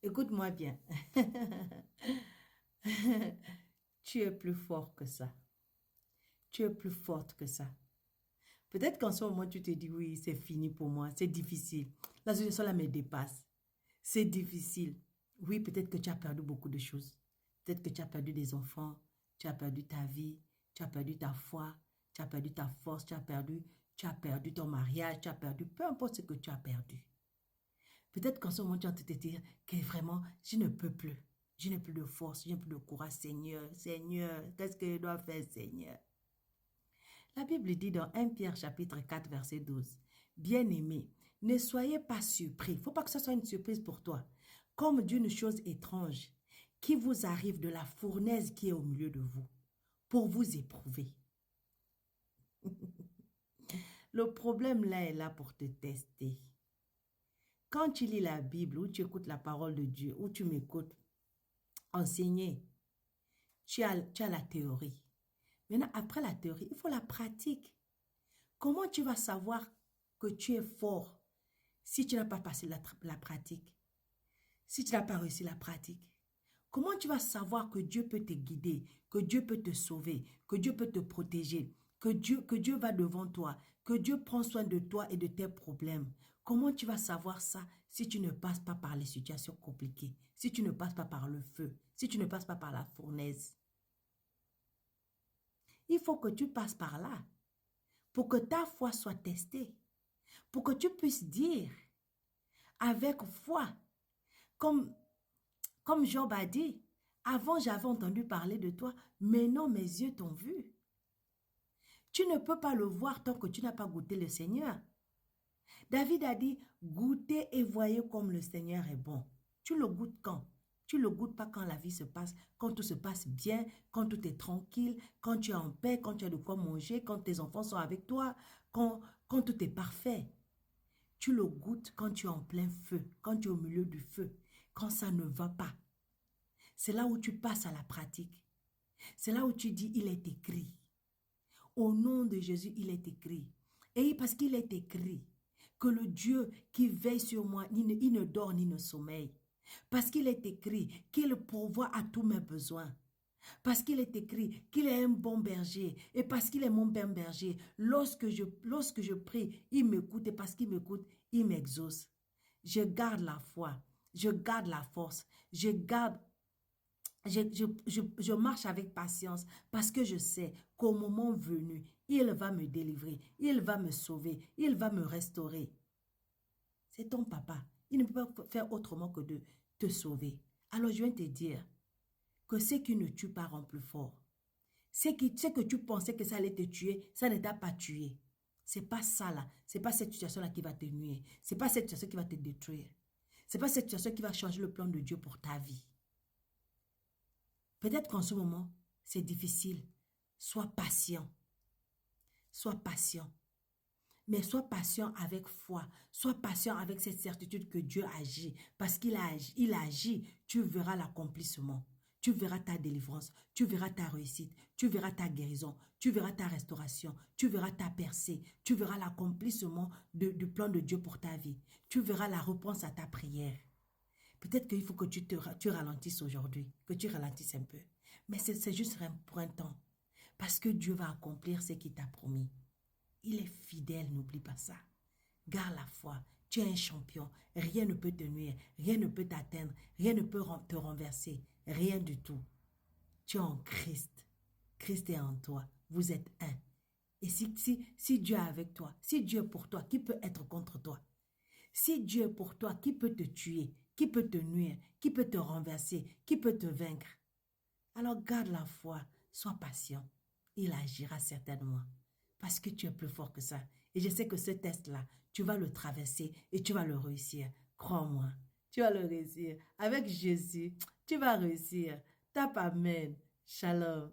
Écoute-moi bien. Tu es plus fort que ça. Tu es plus forte que ça. Peut-être qu'en ce moment, tu te dis, oui, c'est fini pour moi, c'est difficile. La situation là me dépasse. C'est difficile. Oui, peut-être que tu as perdu beaucoup de choses. Peut-être que tu as perdu des enfants, tu as perdu ta vie, tu as perdu ta foi, tu as perdu ta force, tu as perdu ton mariage, tu as perdu, peu importe ce que tu as perdu. Peut-être qu'en ce moment, tu es en train de te dire que vraiment, je ne peux plus. Je n'ai plus de force, je n'ai plus de courage. Seigneur, Seigneur, qu'est-ce que je dois faire, Seigneur? La Bible dit dans 1 Pierre chapitre 4, verset 12, Bien-aimés, ne soyez pas surpris. Il ne faut pas que ce soit une surprise pour toi. Comme d'une chose étrange qui vous arrive de la fournaise qui est au milieu de vous, pour vous éprouver. Le problème là est là pour te tester. Quand tu lis la Bible ou tu écoutes la parole de Dieu ou tu m'écoutes enseigner, tu as la théorie. Maintenant, après la théorie, il faut la pratique. Comment tu vas savoir que tu es fort si tu n'as pas passé la pratique? Si tu n'as pas réussi la pratique? Comment tu vas savoir que Dieu peut te guider, que Dieu peut te sauver, que Dieu peut te protéger, que Dieu va devant toi, que Dieu prend soin de toi et de tes problèmes? Comment tu vas savoir ça si tu ne passes pas par les situations compliquées, si tu ne passes pas par le feu, si tu ne passes pas par la fournaise? Il faut que tu passes par là pour que ta foi soit testée, pour que tu puisses dire avec foi, comme, comme Job a dit, avant j'avais entendu parler de toi, maintenant mes yeux t'ont vu. Tu ne peux pas le voir tant que tu n'as pas goûté le Seigneur. David a dit, goûtez et voyez comme le Seigneur est bon. Tu le goûtes quand? Tu ne le goûtes pas quand la vie se passe, quand tout se passe bien, quand tout est tranquille, quand tu es en paix, quand tu as de quoi manger, quand tes enfants sont avec toi, quand tout est parfait. Tu le goûtes quand tu es en plein feu, quand tu es au milieu du feu, quand ça ne va pas. C'est là où tu passes à la pratique. C'est là où tu dis, il est écrit. Au nom de Jésus, il est écrit. Et parce qu'il est écrit que le Dieu qui veille sur moi, il ne dort ni ne sommeille. Parce qu'il est écrit qu'il pourvoit à tous mes besoins. Parce qu'il est écrit qu'il est un bon berger. Et parce qu'il est mon bon berger, lorsque je prie, il m'écoute. Et parce qu'il m'écoute, il m'exauce. Je garde la foi. Je garde la force. Je marche avec patience parce que je sais qu'au moment venu, il va me délivrer, il va me sauver, il va me restaurer. C'est ton papa. Il ne peut pas faire autrement que de te sauver. Alors je viens te dire que ce qui ne tue pas rend plus fort. Ce que tu pensais que ça allait te tuer, ça ne t'a pas tué. C'est pas ça là. C'est pas cette situation-là qui va te nuire. C'est pas cette situation qui va te détruire. C'est pas cette situation qui va changer le plan de Dieu pour ta vie. Peut-être qu'en ce moment, c'est difficile. Sois patient. Sois patient. Mais sois patient avec foi. Sois patient avec cette certitude que Dieu agit. Parce qu'il agit, tu verras l'accomplissement. Tu verras ta délivrance. Tu verras ta réussite. Tu verras ta guérison. Tu verras ta restauration. Tu verras ta percée. Tu verras l'accomplissement du plan de Dieu pour ta vie. Tu verras la réponse à ta prière. Peut-être qu'il faut que tu ralentisses aujourd'hui, que tu ralentisses un peu. Mais c'est juste pour un temps. Parce que Dieu va accomplir ce qu'il t'a promis. Il est fidèle, n'oublie pas ça. Garde la foi. Tu es un champion. Rien ne peut te nuire. Rien ne peut t'atteindre. Rien ne peut te renverser. Rien du tout. Tu es en Christ. Christ est en toi. Vous êtes un. Et si Dieu est avec toi, si Dieu est pour toi, qui peut être contre toi? Si Dieu est pour toi, qui peut te tuer? Qui peut te nuire? Qui peut te renverser? Qui peut te vaincre? Alors garde la foi, sois patient. Il agira certainement. Parce que tu es plus fort que ça. Et je sais que ce test-là, tu vas le traverser et tu vas le réussir. Crois-moi, tu vas le réussir. Avec Jésus, tu vas réussir. Tape Amen. Shalom.